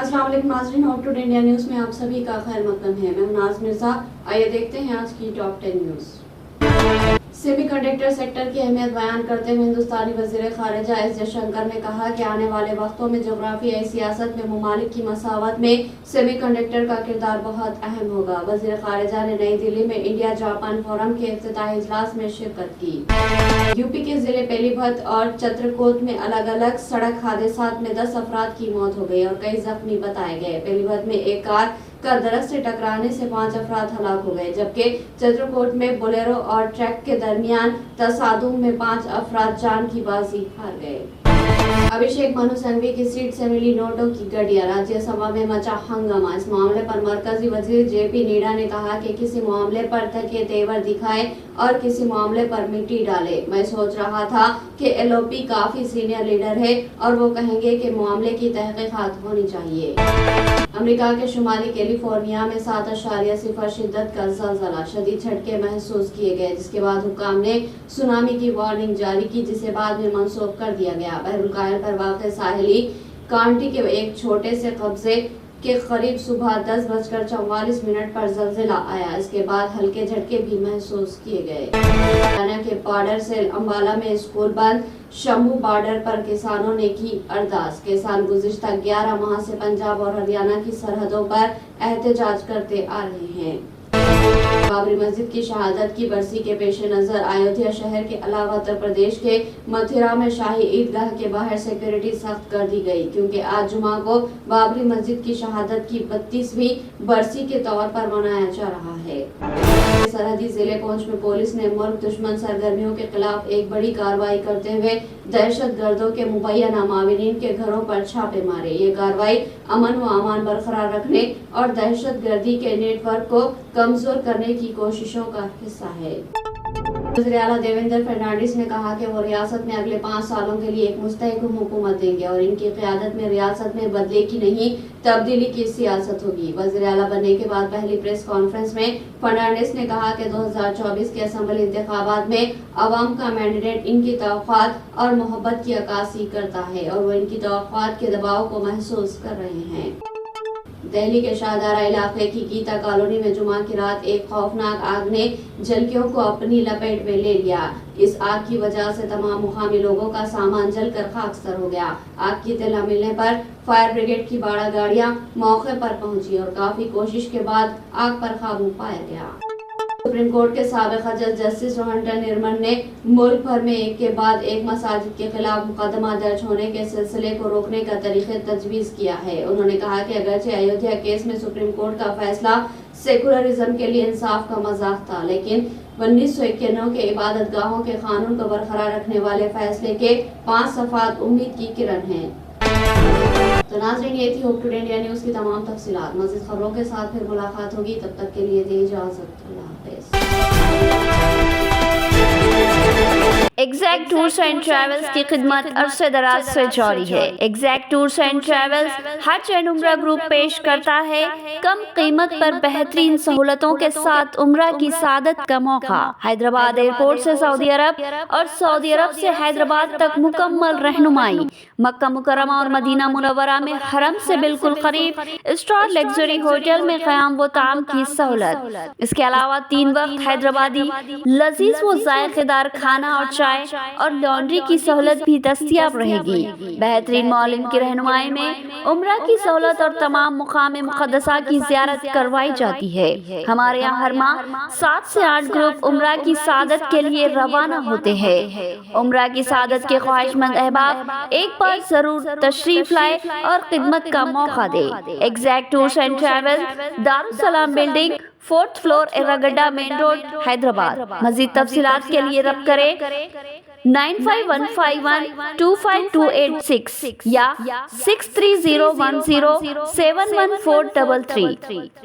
अस्सलाम वालेकुम नाज़रीन, हॉट टुडे इंडिया न्यूज़ में आप सभी का खैर मकदम है। मैं हूं नाज मिर्जा। आइए देखते हैं आज की टॉप 10 न्यूज़। सेमीकंडक्टर सेक्टर की अहमियत बयान करते हुए हिंदुस्तानी वज़ीर ख़ारिजा एस जयशंकर ने कहा कि आने वाले वक्तों में जोग्राफियाई सियासत में ममालिक की मसावत में सेमीकंडक्टर का किरदार बहुत अहम होगा। वज़ीर ख़ारिजा ने नई दिल्ली में इंडिया जापान फोरम के इफ्तिताही इजलास में शिरकत की। यूपी के जिले पीलीभीत और चित्रकूट में अलग अलग सड़क हादसात में 10 अफराद की मौत हो गई और कई जख्मी बताए गए। पीलीभीत में एक कार का दरख्त से टकराने से 5 अफराद हलाक हो गए, जबकि चित्रकूट में बोलेरो और ट्रक के दरमियान तसादुम में 5 अफराद जान की बाजी हार गए। अभिषेक मनु संघवी की सीट से मिली नोटों की गड्डियां, राज्यसभा में मचा हंगामा। इस मामले पर मरकजी वजीर जेपी नड्डा ने कहा कि किसी मामले पर तकिए तेवर दिखाए और किसी मामले पर मिट्टी डाले। मैं सोच रहा था कि एलओपी काफी सीनियर लीडर है और वो कहेंगे कि मामले की तहकीकात होनी चाहिए। अमेरिका के शुमाली कैलिफोर्निया में 7.0 शिद्दत का ज़लज़ला, शदीद झटके महसूस किए गए, जिसके बाद हुक्काम ने सुनामी की वार्निंग जारी की, जिसे बाद में मंसूख कर दिया गया। बहरुल कायल पर वाक़ साहिली काउंटी के एक छोटे से कब्जे के करीब सुबह 10:44 पर ज़लज़ला आया। इसके बाद हल्के झटके भी महसूस किए गए। हरियाणा के बॉर्डर से अंबाला में स्कूल बंद, शंभू बॉर्डर पर किसानों ने की अरदास। किसान गुज़िश्ता 11 माह से पंजाब और हरियाणा की सरहदों पर एहतजाज करते आ रहे हैं। बाबरी मस्जिद की शहादत की बरसी के पेश नजर अयोध्या शहर के अलावा उत्तर प्रदेश के मथुरा में शाही ईदगाह के बाहर सिक्योरिटी सख्त कर दी गई, क्योंकि आज जुमा को बाबरी मस्जिद की शहादत की 32वीं बरसी के तौर पर मनाया जा रहा है। सरहदी जिले पुंछ में पुलिस ने मुल्क दुश्मन सरगर्मियों के खिलाफ एक बड़ी कार्रवाई करते हुए दहशतगर्दों के मुबैना माविनीन के घरों पर छापे मारे। ये कार्रवाई अमन व अमान बरकरार रखने और दहशतगर्दी के नेटवर्क को कमजोर करने की कोशिशों का हिस्सा है। वज़ीर आला देवेंद्र फर्नांडिस ने कहा कि वो रियासत में अगले 5 सालों के लिए एक मुस्तहकम हुकूमत देंगे और इनकी क़यादत में रियासत में बदले की नहीं तब्दीली की सियासत होगी। वज़ीर आला बनने के बाद पहली प्रेस कॉन्फ्रेंस में फर्नांडिस ने कहा कि 2024 के असेंबली इंतखाबात में अवाम का मैंडेट इनकी तवक्कुआत और मोहब्बत की अक्कासी करता है और वो इनकी तवक्कुआत के दबाव को महसूस कर रहे हैं। दिल्ली के शाहदारा इलाके की गीता कॉलोनी में जुमा की रात एक खौफनाक आग ने झलकियों को अपनी लपेट में ले लिया। इस आग की वजह से तमाम मुकामी लोगों का सामान जलकर खाकसर हो गया। आग की इत्तला मिलने पर फायर ब्रिगेड की 12 गाड़ियां मौके पर पहुंची और काफी कोशिश के बाद आग पर काबू पाया गया। सुप्रीम कोर्ट के साबिक जज जस्टिस रोहन निर्मल ने मुल्क भर में एक के बाद एक मसाजिद के खिलाफ मुकदमा दर्ज होने के सिलसिले को रोकने का तरीक़ा तजवीज़ किया है। उन्होंने कहा कि अगरचे अयोध्या केस में सुप्रीम कोर्ट का फैसला सेकुलरिज्म के लिए इंसाफ का मजाक था, लेकिन 1991 के इबादत गाहों के कानून को बरकरार रखने वाले फैसले के 5 सफ़ात उम्मीद की किरण हैं। तो नाज़रीन, ये थी हॉट टुडे इंडिया न्यूज़ की तमाम तफसीलात। मज़ीद खबरों के साथ फिर मुलाकात होगी, तब तक के लिए दें इजाज़त। अल्लाह हाफ़िज़। एग्जैक्ट टूर्स एंड ट्रैवल्स की खिदमत अरसे दराज से जारी है। एग्जैक्ट टूर्स एंड ट्रैवल्स हज एंड उम्रा ग्रुप पेश करता है कम कीमत पर बेहतरीन सहूलतों के साथ उम्रा की सादत का मौका। हैदराबाद एयरपोर्ट से सऊदी अरब और सऊदी अरब से हैदराबाद तक मुकम्मल रहनुमाई। मक्का मुकर्रमा और मदीना मुनव्वरा में हरम से बिल्कुल करीब स्टार लग्जरी होटल में क़याम व ताम की सहूलत। इसके अलावा 3 वक्त हैदराबादी लजीज व जायकेदार खाना और चाय और लॉन्ड्री की सहूलत भी दस्तयाब रहेगी। बेहतरीन मौलिम की रहनुमाई में उम्रा की सहूलत और तमाम मुकाम मुक़द्दसा की ज़ियारत करवाई जाती है। हमारे यहाँ हर माह 7 से 8 ग्रुप उम्रा की सादत के लिए रवाना होते हैं। उम्रा की सादत के ख्वाहिशमंद अहबाब एक बार जरूर तशरीफ लाए और खिदमत का मौका दे। Exact tours and travel, Darussalam building, 4th floor, Erragadda main road, Hyderabad. मज़ीद तफसीलात के लिए रब्त करें 9515125286 या 6301071433।